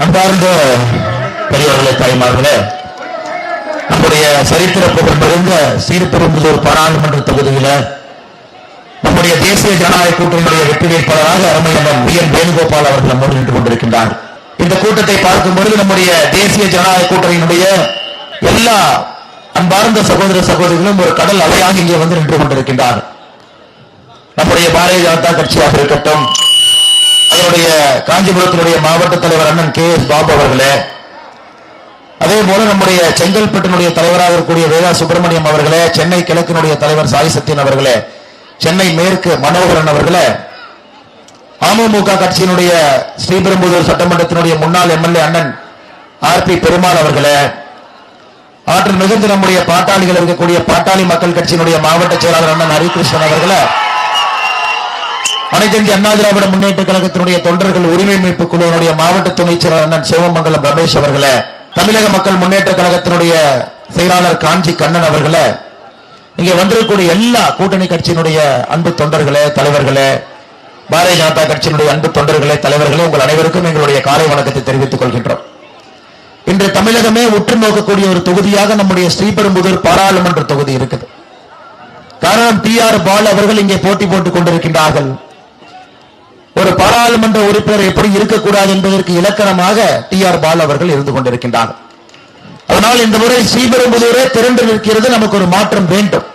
அன்பார்ந்த பெரியவர்களே, தாய்மார்களே, நம்முடைய சரித்திர புகழ் மிகுந்த ஸ்ரீபெரும்புதூர் பாராளுமன்ற தொகுதியில நம்முடைய தேசிய ஜனநாயக கூட்டணியுடைய வெற்றி வேட்பாளராக அருமையண்ணன் வி என் வேணுகோபால் அவர்கள் நம்மோடு நின்று கொண்டிருக்கின்றார். இந்த கூட்டத்தை பார்க்கும் பொழுது நம்முடைய தேசிய ஜனநாயக கூட்டணியினுடைய எல்லா அன்பார்ந்த சகோதர சகோதரிகளும் ஒரு கடல் அலையாக இங்கே வந்து நின்று கொண்டிருக்கின்றார். நம்முடைய பாரதிய ஜனதா கட்சியாக இருக்கட்டும், அதனுடைய காஞ்சிபுரத்தினுடைய மாவட்ட தலைவர் அண்ணன் கே எஸ் பாபு அவர்களே, அதே போல நம்முடைய செங்கல்பட்டினுடைய தலைவராக இருக்கக்கூடிய வேதா சுப்பிரமணியம் அவர்களே, சென்னை கிழக்கினுடைய தலைவர் சாய் சத்யன் அவர்களே, சென்னை மேற்கு மனோகரன் அவர்களே, அமமுக கட்சியினுடைய ஸ்ரீபெரும்புதூர் சட்டமன்றத்தினுடைய முன்னாள் எம்எல்ஏ அண்ணன் ஆர் பி பெருமாள் அவர்களே, ஆற்றல் மிகுந்த நம்முடைய பாட்டாளிகள் இருக்கக்கூடிய பாட்டாளி மக்கள் கட்சியினுடைய மாவட்ட செயலாளர் அண்ணன் ஹரிகிருஷ்ணன் அவர்களே, அனைத்து இந்திய அண்ணா திராவிட முன்னேற்ற கழகத்தினுடைய தொண்டர்கள் உரிமை மீட்பு குழுவினுடைய மாவட்ட துணை செயலாளர் அண்ணன் சிவமங்கலம் ரமேஷ் அவர்களே, தமிழக மக்கள் முன்னேற்ற கழகத்தினுடைய செயலாளர் காஞ்சி கண்ணன் அவர்களே, இங்கே வந்திருக்கக்கூடிய எல்லா கூட்டணி கட்சியினுடைய அன்பு தொண்டர்களே, தலைவர்களே, பாரதிய ஜனதா கட்சியினுடைய அன்பு தொண்டர்களே, தலைவர்களே, உங்கள் அனைவருக்கும் எங்களுடைய காலை வணக்கத்தை தெரிவித்துக் கொள்கின்றோம். இன்று தமிழகமே உற்று நோக்கக்கூடிய ஒரு தொகுதியாக நம்முடைய ஸ்ரீபெரும்புதூர் பாராளுமன்ற தொகுதி இருக்குது. காரணம், டி.ஆர். பாலு அவர்கள் இங்கே போட்டி போட்டுக் கொண்டிருக்கின்றார்கள். ஒரு பாராளுமன்ற உறுப்பினர் எப்படி இருக்கக்கூடாது என்பதற்கு இலக்கணமாக டி.ஆர். பாலு அவர்கள் இருந்து கொண்டிருக்கின்றார்கள். அதனால் இந்த முறை ஸ்ரீபெரும்புதூரே திரண்டு நிற்கிறது. நமக்கு ஒரு மாற்றம் வேண்டும்.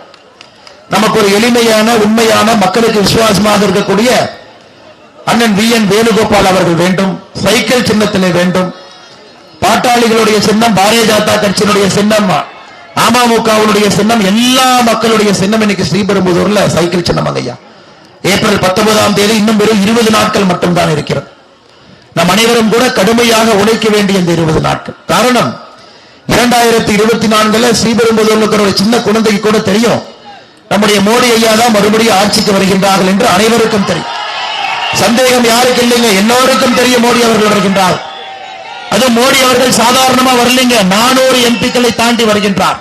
நமக்கு ஒரு எளிமையான, உண்மையான, மக்களுக்கு விசுவாசமாக இருக்கக்கூடிய அண்ணன் வி என் வேணுகோபால் அவர்கள் வேண்டும். சைக்கிள் சின்னத்திலே வேண்டும். பாட்டாளிகளுடைய சின்னம், பாரதிய ஜனதா கட்சியினுடைய சின்னம், அமமுகவுடைய சின்னம், எல்லா மக்களுடைய சின்னம் இன்னைக்கு ஸ்ரீபெரும்புதூர்ல சைக்கிள் சின்னம். ஐயா, ஏப்ரல் 19ஆம் தேதி இன்னும் வெறும் 20 நாட்கள் மட்டும்தான் இருக்கிறது. நம் அனைவரும் கூட கடுமையாக உழைக்க வேண்டிய இந்த 20 நாட்கள். காரணம், 2024 ஸ்ரீபெரும்புதூர்ல இருக்கிற ஒரு சின்ன குழந்தைக்கு கூட தெரியும் நம்முடைய மோடி ஐயா தான் மறுபடியும் ஆட்சிக்கு வருகின்றார்கள் என்று அனைவருக்கும் தெரியும். சந்தேகம் யாருக்கு இல்லைங்க, எல்லோருக்கும் தெரியும் மோடி அவர்கள் வருகின்றார். அது மோடி அவர்கள் சாதாரணமா வரலைங்க, 400 எம்பிக்களை தாண்டி வருகின்றார்.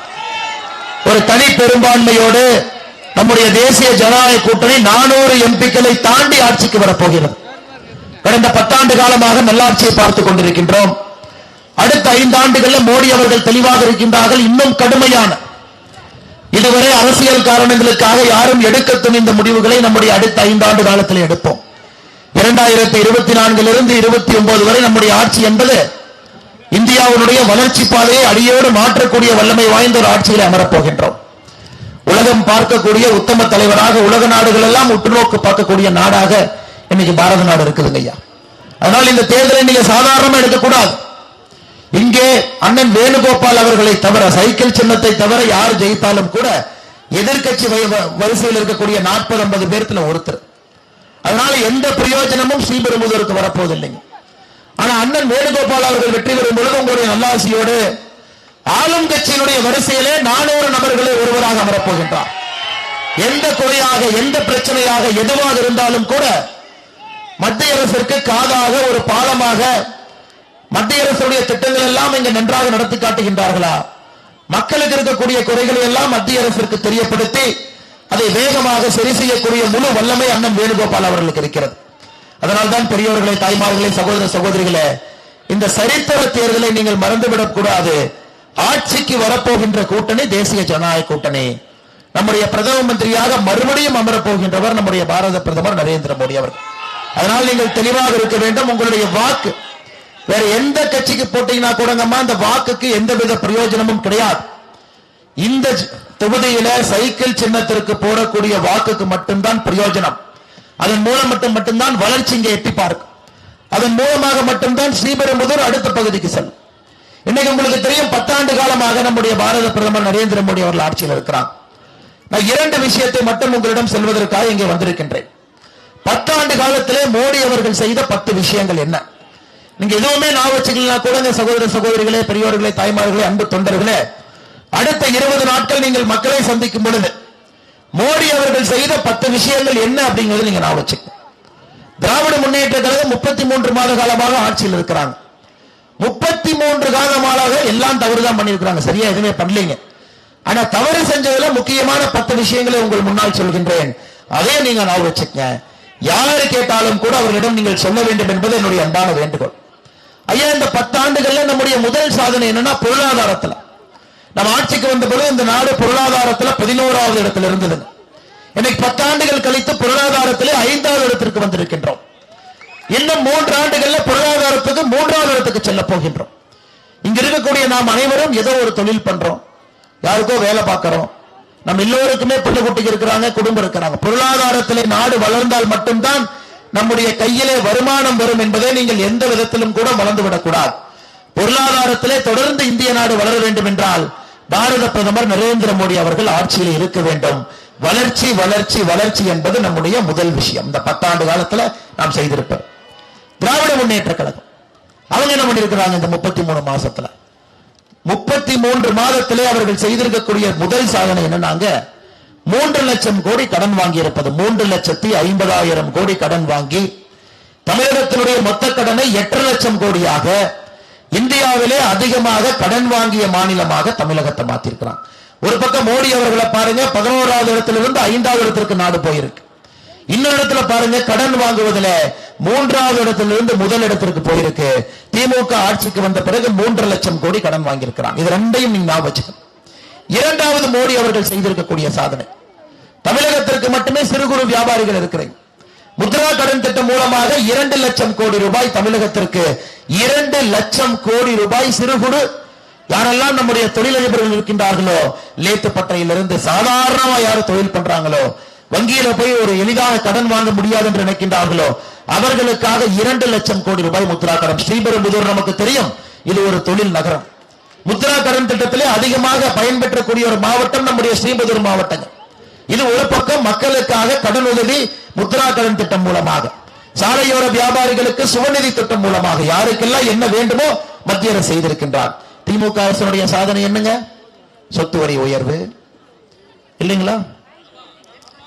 ஒரு தனி பெரும்பான்மையோடு நம்முடைய தேசிய ஜனநாயக கூட்டணி 400 எம்பிக்களை தாண்டி ஆட்சிக்கு வரப்போகிறது. கடந்த 10 ஆண்டு காலமாக நல்லாட்சியை பார்த்துக் கொண்டிருக்கின்றோம். அடுத்த 5 ஆண்டுகளில் மோடி அவர்கள் தெளிவாக இருக்கின்றார்கள். இன்னும் கடுமையான, இதுவரை அரசியல் காரணங்களுக்காக யாரும் எடுக்க துணிந்த முடிவுகளை நம்முடைய அடுத்த 5 ஆண்டு காலத்தில் எடுப்போம். 2024 29 வரை நம்முடைய ஆட்சி என்பது இந்தியாவுடைய வளர்ச்சி பாதையை அடியோடு மாற்றக்கூடிய வல்லமை வாய்ந்த ஒரு ஆட்சியில் அமரப்போகின்றோம். உலகம் பார்க்கக்கூடிய உத்தம தலைவராக, உலக நாடுகள் எல்லாம் உற்றுநோக்கு பார்க்கக்கூடிய நாடாக இன்னைக்கு பாரத நாடு இருக்குதுங்க ஐயா. அதனால் இந்த தேர்தலை நீங்க சாதாரணமா எடுக்கக்கூடாது. இங்கே அண்ணன் வேணுகோபால் அவர்களை தவிர, சைக்கிள் சின்னத்தை தவிர யார் ஜெயித்தாலும் கூட எதிர்கட்சி வரிசையில் இருக்கக்கூடிய 40-50 பேர்த்துல ஒருத்தர். அதனால எந்த பிரயோஜனமும் ஸ்ரீபெரும்புதூருக்கு வரப்போவதில்லைங்க. ஆனா அண்ணன் வேணுகோபால் அவர்கள் வெற்றி பெறும் பொழுது உங்களுடைய நல்லாசியோடு ஆளும் கட்சியினுடைய வரிசையிலே 400 நபர்களை ஒருவராக அமரப்போகின்றார். எந்த குறையாக, எந்த பிரச்சனையாக, எதுவாக இருந்தாலும் கூட மத்திய அரசிற்கு காதாக, ஒரு பாலமாக மத்திய அரசுடைய திட்டங்கள் எல்லாம் இங்கு நன்றாக நடத்தி காட்டுகின்றார்களா, மக்களுக்கு இருக்கக்கூடிய குறைகளை எல்லாம் மத்திய அரசிற்கு தெரியப்படுத்தி அதை வேகமாக சரி செய்யக்கூடிய முழு வல்லமை அண்ணன் வேணுகோபால் அவர்களுக்கு இருக்கிறது. அதனால்தான் பெரியவர்களை, தாய்மார்களே, சகோதர சகோதரிகளே, இந்த சரித்திர தேர்தலை நீங்கள் மறந்துவிடக் கூடாது. ஆட்சிக்கு வரப்போகின்ற கூட்டணி தேசிய ஜனநாயக கூட்டணி. நம்முடைய பிரதம மந்திரியாக மறுபடியும் அமரப்போகின்றவர் நம்முடைய பாரத பிரதமர் நரேந்திர மோடி அவர்கள். அதனால் நீங்கள் தெளிவாக இருக்க வேண்டும். உங்களுடைய வாக்கு வேற எந்த கட்சிக்கு போட்டீங்கன்னா கூடங்கம்மா அந்த வாக்குக்கு எந்தவித பிரயோஜனமும் கிடையாது. இந்த தொகுதியில சைக்கிள் சின்னத்திற்கு போடக்கூடிய வாக்குக்கு மட்டும்தான் பிரயோஜனம். அதன் மூலம் மட்டும்தான் வளர்ச்சி இங்கே எட்டி பார்க்கும். அதன் மூலமாக மட்டும்தான் ஸ்ரீபெரும்புதூர் அடுத்த பகுதிக்கு செல்லும். இன்னைக்கு உங்களுக்கு தெரியும், 10 ஆண்டு காலமாக நம்முடைய பாரத பிரதமர் நரேந்திர மோடி அவர்கள் ஆட்சியில் இருக்கிறார். நான் 2 விஷயத்தை மட்டும் உங்களிடம் செல்வதற்காக இங்கே வந்திருக்கின்றேன். 10 ஆண்டு காலத்திலே மோடி அவர்கள் செய்த 10 விஷயங்கள் என்ன? நீங்க எதுவுமே நான் வச்சுக்கலாம் கூட சகோதர சகோதரிகளே, பெரியோர்களே, தாய்மார்களே, அன்பு தொண்டர்களே, அடுத்த 20 நாட்கள் நீங்கள் மக்களை சந்திக்கும் பொழுது மோடி அவர்கள் செய்த 10 விஷயங்கள் என்ன அப்படிங்கிறது நீங்க நான் வச்சுக்க. திராவிட முன்னேற்ற கழகம் 33 மாத காலமாக ஆட்சியில் இருக்கிறாங்க. 33 காலமாக எல்லாம் தவறுதான் பண்ணிருக்கிறாங்க, சரியா எதுவுமே பண்ணலீங்க. ஆனா தவறு செஞ்சதுல முக்கியமான 10 விஷயங்களை உங்கள் முன்னால் சொல்கின்றேன். அதே நீங்க நான் வச்சுக்க. யாரு கேட்டாலும் கூட அவர்களிடம் நீங்கள் சொல்ல வேண்டும் என்பது என்னுடைய அன்பான வேண்டுகோள். ஐயா, இந்த 10 ஆண்டுகள்ல நம்முடைய முதல் சாதனை என்னன்னா பொருளாதாரத்துல. நம்ம ஆட்சிக்கு வந்த பொழுது இந்த நாடு பொருளாதாரத்துல 11வது இடத்துல இருந்தது. இன்னைக்கு 10 ஆண்டுகள் கழித்து பொருளாதாரத்திலே 5வது இடத்திற்கு வந்திருக்கின்றோம். இன்னும் 3 ஆண்டுகள்ல பொருளாதாரத்துக்கு 3வது இடத்துக்கு செல்ல போகின்றோம். இங்க இருக்கக்கூடிய நாம் அனைவரும் ஏதோ ஒரு தொழில் பண்றோம், யாருக்கோ வேலை பார்க்கிறோம். நம்ம எல்லோருக்குமே பிள்ளை குட்டிக்கு இருக்கிறாங்க, குடும்பம் இருக்கிறாங்க. பொருளாதாரத்திலே நாடு வளர்ந்தால் மட்டும்தான் நம்முடைய கையிலே வருமானம் வரும் என்பதை நீங்கள் எந்த விதத்திலும் கூட மறந்துவிடக்கூடாது. பொருளாதாரத்திலே தொடர்ந்து இந்திய நாடு வளர வேண்டும் என்றால் பாரத பிரதமர் நரேந்திர மோடி அவர்கள் ஆட்சியில் இருக்க வேண்டும். வளர்ச்சி வளர்ச்சி வளர்ச்சி என்பது நம்முடைய முதல் விஷயம். இந்த 10 ஆண்டு காலத்துல நாம் செய்திருப்போம். திராவிட முன்னேற்ற கழகம் அவங்க என்ன பண்ணிருக்கிறாங்க? இந்த 33 மாசத்துல 33 மாதத்திலே அவர்கள் செய்திருக்கக்கூடிய முதல் சாதனை என்னன்னாங்க, 3 லட்சம் கோடி கடன் வாங்கி இருப்பது. 3,50,000 கோடி கடன் வாங்கி தமிழகத்தினுடைய மொத்த கடனை 8 லட்சம் கோடியாக இந்தியாவிலே அதிகமாக கடன் வாங்கிய மாநிலமாக தமிழகத்தை மாத்திருக்கிறான். ஒரு பக்கம் மோடி அவர்களை பாருங்க, 11வது இடத்திலிருந்து 5வது இடத்திற்கு நாடு போயிருக்கு. இன்னொரு இடத்துல பாருங்க, கடன் வாங்குவதில் 3வது இடத்திலிருந்து முதல் இடத்திற்கு போயிருக்கு. திமுக ஆட்சிக்கு வந்த பிறகு 3 லட்சம் கோடி கடன் வாங்கியிருக்கிறான். இது ரெண்டையும் நீங்க ஞாபகம் வச்சுக்கணும். 2வது மோடி அவர்கள் செய்திருக்கக்கூடிய சாதனை, தமிழகத்திற்கு மட்டுமே சிறு குறு வியாபாரிகள் இருக்கிறேன். முத்ரா கடன் திட்டம் மூலமாக 2 லட்சம் கோடி ரூபாய் தமிழகத்திற்கு, 2 லட்சம் கோடி ரூபாய் சிறு குறு யாரெல்லாம் நம்முடைய தொழிலதிபர்கள் இருக்கின்றார்களோ, லேத்துப்பட்டையிலிருந்து சாதாரணமா யாரு தொழில் பண்றாங்களோ, வங்கியில போய் ஒரு எளிதாக கடன் வாங்க முடியாது என்று நினைக்கின்றார்களோ, அவர்களுக்காக 2 லட்சம் கோடி ரூபாய் முத்ரா கடன். ஸ்ரீபெரும்புதூர் நமக்கு தெரியும், இது ஒரு தொழில் நகரம். முத்ரா கடன் திட்டத்திலே அதிகமாக பயன்பெற்றக்கூடிய ஒரு மாவட்டம் நம்முடைய ஸ்ரீபெரும்புதூர் மாவட்டம். இது ஒரு பக்கம் மக்களுக்காக கடன் உதவி முத்ரா கடன் திட்டம் மூலமாக, சாலையோர வியாபாரிகளுக்கு சுவநிதி திட்டம் மூலமாக யாருக்கெல்லாம் என்ன வேண்டுமோ மத்திய அரசு செய்திருக்கின்றார். திமுக அரசுடைய சாதனை என்னங்க? சொத்து வரி உயர்வு இல்லைங்களா,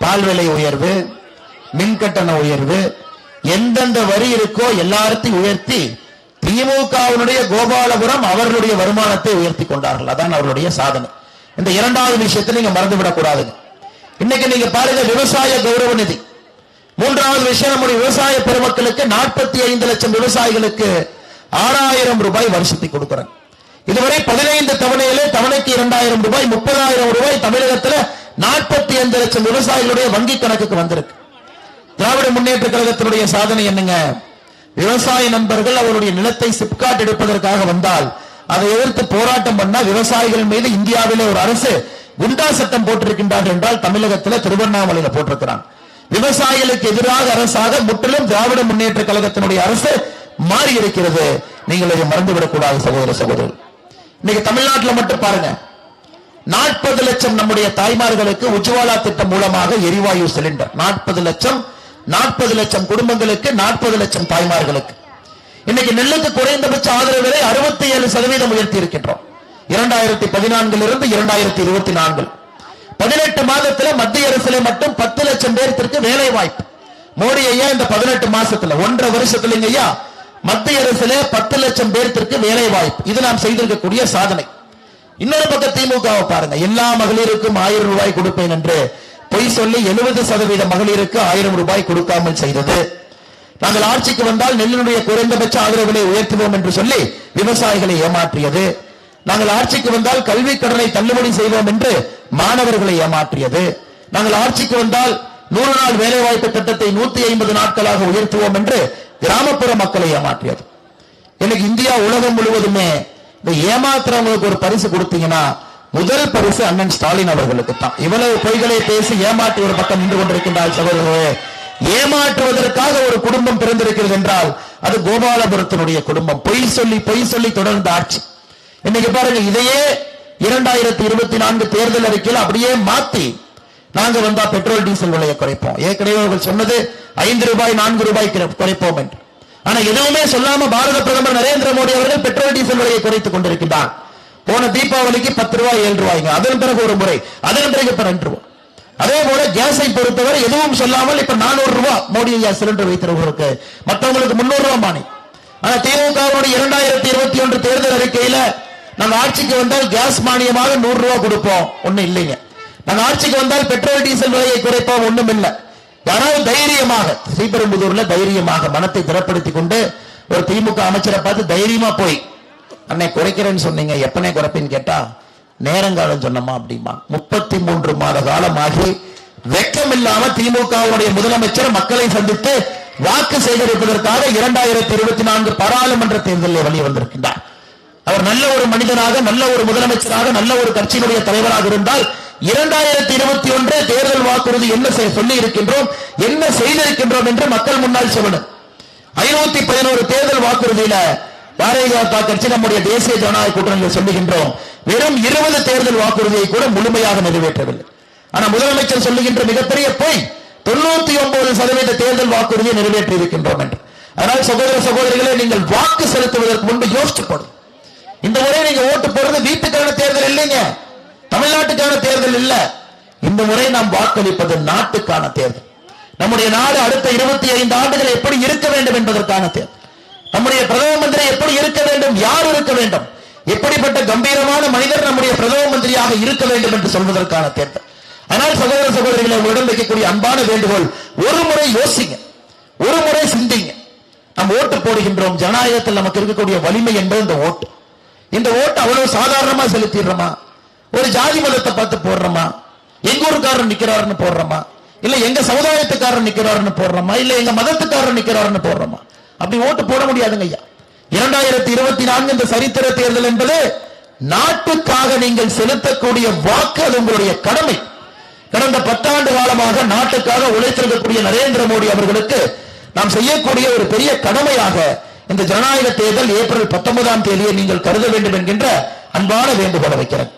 பால் விலை உயர்வு, மின் கட்டண உயர்வு, எந்தெந்த வரி இருக்கோ எல்லாத்தையும் உயர்த்தி திமுகவினுடைய கோபாலபுரம் அவர்களுடைய வருமானத்தை உயர்த்தி கொண்டார்கள். அதான் அவர்களுடைய சாதனை. இந்த 2வது விஷயத்தை நீங்க மறந்துவிடக் கூடாதுங்க. இன்னைக்கு நீங்க பாருங்க, விவசாய கௌரவ நிதி. 3வது விஷயம், நம்முடைய விவசாய பெருமக்களுக்கு 45 லட்சம் விவசாயிகளுக்கு 6000 ரூபாய் வருஷத்துக்கு கொடுக்கிறேன். இதுவரை 15 தவணையிலே தவணைக்கு 2000 ரூபாய், 30,000 ரூபாய் தமிழகத்தில் 45 லட்சம் விவசாயிகளுடைய வங்கி கணக்குக்கு வந்திருக்கு. திராவிட முன்னேற்ற கழகத்தினுடைய சாதனை என்னங்க? விவசாய நண்பர்கள் அவருடைய நிலத்தை சிப்காட் எடுப்பதற்காக வந்தால் அதை எதிர்த்து போராட்டம் பண்ண விவசாயிகள் மீது இந்தியாவிலே ஒரு அரசு குண்டா சட்டம் போட்டிருக்கின்றார்கள் என்றால் தமிழகத்தில் திருவண்ணாமலையில் போட்டிருக்கிறான். விவசாயிகளுக்கு எதிராக அரசாக முற்றிலும் திராவிட முன்னேற்ற கழகத்தினுடைய அரசு மாறி இருக்கிறது. நீங்கள் இதை மறந்துவிடக் கூடாது சகோதர சகோதரர். இன்னைக்கு தமிழ்நாட்டில் மட்டும் பாருங்க, 40 லட்சம் நம்முடைய தாய்மார்களுக்கு உஜ்வாலா திட்டம் மூலமாக எரிவாயு சிலிண்டர். 40 லட்சம் குடும்பங்களுக்கு, 40 லட்சம் தாய்மார்களுக்கு. இன்னைக்கு நெல்லுக்கு குறைந்தபட்ச ஆதரவு விலை 67% உயர்த்தி இருக்கின்றோம். 2014 இருந்து 2024 18 மாதத்தில் மத்திய அரசிலே மட்டும் 10 லட்சம் பேருக்கு வேலை வாய்ப்பு. மோடி ஐயா இந்த 18 மாசத்துல 1.5 வருஷத்துல ஐயா மத்திய அரசிலே 10 லட்சம் பேருக்கு வேலை வாய்ப்பு. இது நாம் செய்திருக்கக்கூடிய சாதனை. இன்னொரு பக்கம் திமுகவை பாருங்க, எல்லா மகளிருக்கும் 1000 ரூபாய் கொடுப்பேன் என்று பொய் சொல்லி 70% மகளிருக்கு 1000 ரூபாய் கொடுக்காமல் செய்தது. நாங்கள் ஆட்சிக்கு வந்தால் நெல்லினுடைய குறைந்தபட்ச ஆதரவுகளை உயர்த்துவோம் என்று சொல்லி விவசாயிகளை ஏமாற்றியது. நாங்கள் ஆட்சிக்கு வந்தால் கல்வி கடனை தள்ளுபடி செய்வோம் என்று மாணவர்களை ஏமாற்றியது. நாங்கள் ஆட்சிக்கு வந்தால் 100 நாள் வேலைவாய்ப்பு திட்டத்தை 150 நாட்களாக உயர்த்துவோம் என்று கிராமப்புற மக்களை ஏமாற்றியது. எனக்கு இந்தியா உலகம் முழுவதுமே இந்த ஏமாத்துறவங்களுக்கு ஒரு பரிசு கொடுத்தீங்கன்னா முதல் பரிசு அண்ணன் ஸ்டாலின் அவர்களுக்கு தான். இவ்வளவு பொய்களை பேசி ஏமாற்றி ஒரு பக்கம் நின்று கொண்டிருக்கின்றார் சகோதரர்களே. ஏமாற்றுவதற்காக ஒரு குடும்பம் பிறந்திருக்கிறது என்றால் அது கோபாலபுரத்தினுடைய குடும்பம். பொய் சொல்லி தொடர்ந்த ஆட்சி. இன்னைக்கு பாருங்க, இதையே 2024 தேர்தல் அறிக்கையில் அப்படியே மாத்தி நாங்க வந்தா பெட்ரோல் டீசல் விலையை குறைப்போம். ஏற்கனவே அவர்கள் சொன்னது 5 ரூபாய் 4 ரூபாய் குறைப்போம் என்று. ஆனா எதுவுமே சொல்லாம பாரத பிரதமர் நரேந்திர மோடி அவர்கள் பெட்ரோல் டீசல் விலையை குறைத்துக் கொண்டிருக்கின்றார். போன தீபாவளிக்கு 10 ரூபாய் 7 ரூபாய்ங்க, அதன் பிறகு ஒரு முறை, அதன் பிறகு இப்ப 2 ரூபாய். அதே போல கேஸை பொறுத்தவரை எதுவும் சொல்லாமல் இப்ப 400 ரூபாய் மோடி ஐயா சிலிண்டர் வைத்திருப்பவருக்கு, மற்றவங்களுக்கு 300 ரூபாய் மானி. ஆனா திமுகவுடைய 2021 தேர்தல் அறிக்கையில நாங்க ஆட்சிக்கு வந்தால் கேஸ் மானியமாக 100 ரூபாய் கொடுப்போம், ஒண்ணும் இல்லைங்க. நாங்க ஆட்சிக்கு வந்தால் பெட்ரோல் டீசல் விலையை குறைப்போம், ஒண்ணும் இல்லை. யாராவது தைரியமாக ஸ்ரீபெரும்புதூர்ல தைரியமாக மனத்தை திறப்படுத்திக் கொண்டு ஒரு திமுக அமைச்சரை பார்த்து தைரியமா போய் அன்னை குறைக்கிறேன்னு சொன்னீங்க, எப்பனே குறைப்பின்னு கேட்டா நேரங்காலம் சொன்னமா அப்படிமா. 33 மாத காலமாகி வெக்கம் இல்லாம திமுகவுடைய முதலமைச்சர் மக்களை சந்தித்து வாக்கு சேகரிப்பதற்காக 2024 பாராளுமன்ற தேர்தலில் வெளியே வந்திருக்கின்றார். அவர் நல்ல ஒரு மனிதனாக, நல்ல ஒரு முதலமைச்சராக, நல்ல ஒரு கட்சியினுடைய தலைவராக இருந்தால் 2021 தேர்தல் வாக்குறுதி என்ன சொல்லி இருக்கின்றோம், என்ன செய்திருக்கின்றோம் என்று மக்கள் முன்னால் சொல்லணும். 511 தேர்தல் வாக்குறுதியில பாரதிய ஜனதா கட்சி நம்முடைய தேசிய ஜனநாயக கூட்டணியில் சொல்லுகின்றோம், வெறும் 20 தேர்தல் வாக்குறுதியை கூட முழுமையாக நிறைவேற்றவில்லை. ஆனா முதலமைச்சர் சொல்லுகின்ற மிகப்பெரிய பொய் 99% தேர்தல் வாக்குறுதியை நிறைவேற்றி இருக்கின்றோம் என்று. அதனால் சகோதர சகோதரிகளே, நீங்கள் வாக்கு செலுத்துவதற்கு முன்பு யோசிச்சு போடும். இந்த முறை நீங்க ஓட்டு போறது வீட்டுக்கான தேர்தல் இல்லைங்க, தமிழ்நாட்டுக்கான தேர்தல் இல்ல. இந்த முறை நாம் வாக்களிப்பது நாட்டுக்கான தேர்தல். நம்முடைய நாடு அடுத்த 25 ஆண்டுகள் எப்படி இருக்க வேண்டும் என்பதற்கான தேர்தல். நம்முடைய பிரதம மந்திரி எப்படி இருக்க வேண்டும், யார் இருக்க வேண்டும், எப்படிப்பட்ட கம்பீரமான மனிதர் நம்முடைய பிரதம மந்திரியாக இருக்க வேண்டும் என்று சொல்வதற்கான தேர்தல். ஆனால் சகோதர சகோதரிகளை உங்களிடம் வைக்கக்கூடிய அன்பான வேண்டுகோள், ஒரு முறை யோசிங்க, ஒரு முறை சிந்திங்க. நாம் ஓட்டு போடுகின்றோம், ஜனநாயகத்தில் நமக்கு இருக்கக்கூடிய வலிமை என்பது இந்த ஓட்டு. இந்த ஓட்டு அவ்வளவு சாதாரணமா செலுத்திடுறோமா, ஒரு ஜாதி மதத்தை பார்த்து போடுறோமா, எங்க ஊருக்காரன் நிக்கிறாருன்னு போடுறோமா, இல்ல எங்க சமுதாயத்துக்காரன் நிக்கிறாருன்னு போடுறோமா, இல்ல எங்க மதத்துக்காரன் நிக்கிறாருன்னு போடுறோமா? அப்படி ஓட்டு போட முடியாதுங்க ஐயா. 2024 இந்த சரித்திர தேர்தல் என்பது நாட்டுக்காக நீங்கள் செலுத்தக்கூடிய வாக்கு, அது உங்களுடைய கடமை. கடந்த 10 ஆண்டு காலமாக நாட்டுக்காக உழைத்திருக்கக்கூடிய நரேந்திர மோடி அவர்களுக்கு நாம் செய்யக்கூடிய ஒரு பெரிய கடமையாக இந்த ஜனநாயக தேர்தல் ஏப்ரல் 19ஆம் தேதியை நீங்கள் கருத வேண்டும் என்கின்ற அன்பான வேண்டுகோளை வைக்கிறேன்.